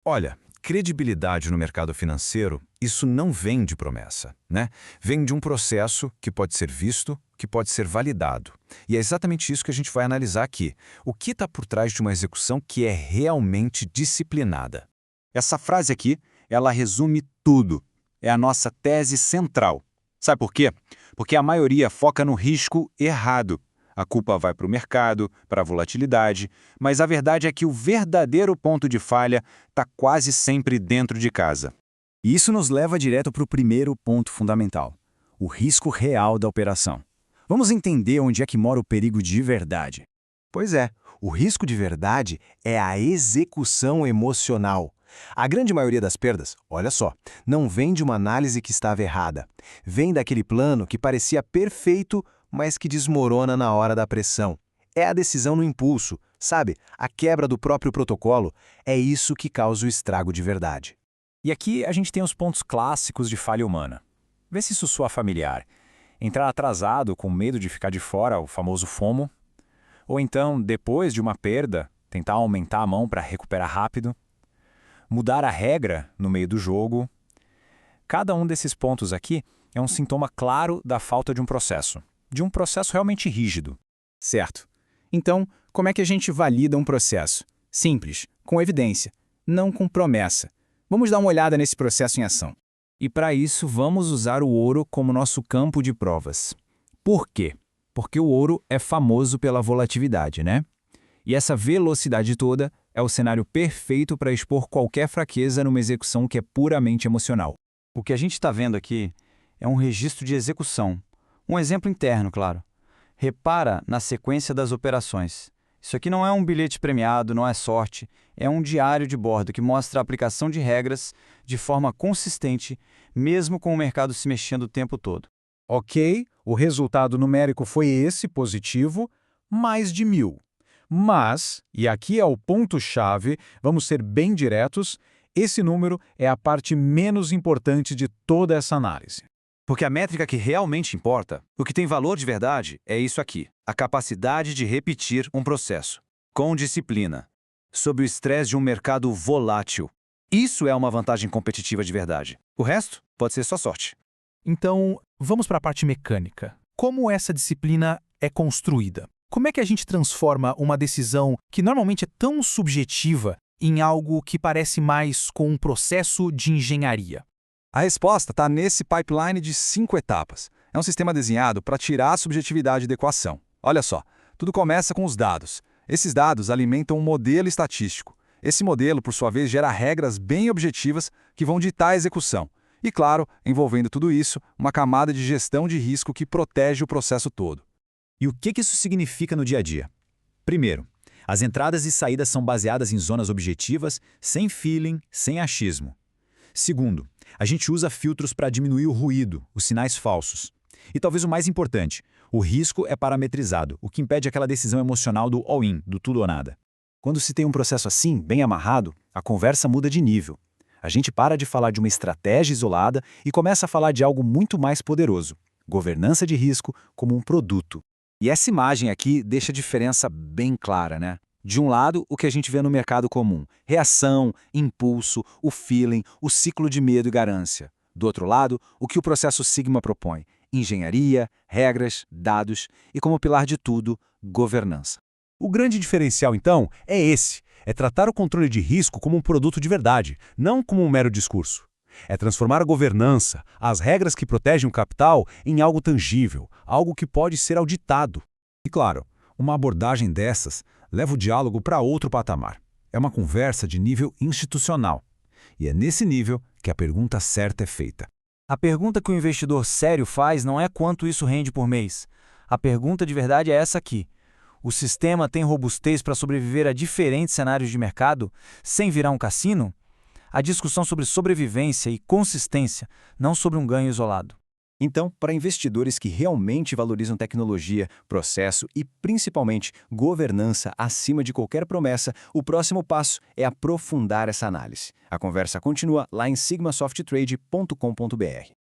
Olha, credibilidade no mercado financeiro, isso não vem de promessa, né? Vem de um processo que pode ser visto, que pode ser validado. E é exatamente isso que a gente vai analisar aqui. O que está por trás de uma execução que é realmente disciplinada? Essa frase aqui, ela resume tudo. É a nossa tese central. Sabe por quê? Porque a maioria foca no risco errado. A culpa vai para o mercado, para a volatilidade, mas a verdade é que o verdadeiro ponto de falha está quase sempre dentro de casa. E isso nos leva direto para o primeiro ponto fundamental: o risco real da operação. Vamos entender onde é que mora o perigo de verdade. Pois é, o risco de verdade é a execução emocional. A grande maioria das perdas, olha só, não vem de uma análise que estava errada. Vem daquele plano que parecia perfeito, mas que desmorona na hora da pressão. É a decisão no impulso, sabe? A quebra do próprio protocolo. É isso que causa o estrago de verdade. E aqui a gente tem os pontos clássicos de falha humana. Vê se isso soa familiar. Entrar atrasado com medo de ficar de fora, o famoso FOMO. Ou então, depois de uma perda, tentar aumentar a mão para recuperar rápido. Mudar a regra no meio do jogo. Cada um desses pontos aqui é um sintoma claro da falta de um processo realmente rígido. Certo. Então, como é que a gente valida um processo? Simples, com evidência, não com promessa. Vamos dar uma olhada nesse processo em ação. E para isso, vamos usar o ouro como nosso campo de provas. Por quê? Porque o ouro é famoso pela volatilidade, né? E essa velocidade toda é o cenário perfeito para expor qualquer fraqueza numa execução que é puramente emocional. O que a gente está vendo aqui é um registro de execução. Um exemplo interno, claro. Repara na sequência das operações. Isso aqui não é um bilhete premiado, não é sorte, é um diário de bordo que mostra a aplicação de regras de forma consistente, mesmo com o mercado se mexendo o tempo todo. Ok, o resultado numérico foi esse, positivo, mais de 1.000. Mas, e aqui é o ponto-chave, vamos ser bem diretos, esse número é a parte menos importante de toda essa análise. Porque a métrica que realmente importa, o que tem valor de verdade, é isso aqui: a capacidade de repetir um processo, com disciplina, sob o estresse de um mercado volátil. Isso é uma vantagem competitiva de verdade. O resto pode ser só sorte. Então, vamos para a parte mecânica. Como essa disciplina é construída? Como é que a gente transforma uma decisão que normalmente é tão subjetiva em algo que parece mais com um processo de engenharia? A resposta está nesse pipeline de 5 etapas. É um sistema desenhado para tirar a subjetividade da equação. Olha só, tudo começa com os dados. Esses dados alimentam um modelo estatístico. Esse modelo, por sua vez, gera regras bem objetivas que vão ditar a execução. E, claro, envolvendo tudo isso, uma camada de gestão de risco que protege o processo todo. E o que isso significa no dia a dia? Primeiro, as entradas e saídas são baseadas em zonas objetivas, sem feeling, sem achismo. Segundo, a gente usa filtros para diminuir o ruído, os sinais falsos. E talvez o mais importante, o risco é parametrizado, o que impede aquela decisão emocional do all-in, do tudo ou nada. Quando se tem um processo assim, bem amarrado, a conversa muda de nível. A gente para de falar de uma estratégia isolada e começa a falar de algo muito mais poderoso: governança de risco como um produto. E essa imagem aqui deixa a diferença bem clara, né? De um lado, o que a gente vê no mercado comum: reação, impulso, o feeling, o ciclo de medo e ganância. Do outro lado, o que o processo Sigma propõe: engenharia, regras, dados e, como pilar de tudo, governança. O grande diferencial, então, é esse: é tratar o controle de risco como um produto de verdade, não como um mero discurso. É transformar a governança, as regras que protegem o capital, em algo tangível, algo que pode ser auditado. E claro, uma abordagem dessas leva o diálogo para outro patamar. É uma conversa de nível institucional. E é nesse nível que a pergunta certa é feita. A pergunta que o investidor sério faz não é quanto isso rende por mês. A pergunta de verdade é essa aqui: o sistema tem robustez para sobreviver a diferentes cenários de mercado sem virar um cassino? A discussão sobre sobrevivência e consistência, não sobre um ganho isolado. Então, para investidores que realmente valorizam tecnologia, processo e, principalmente, governança acima de qualquer promessa, o próximo passo é aprofundar essa análise. A conversa continua lá em sigmasoftrade.com.br.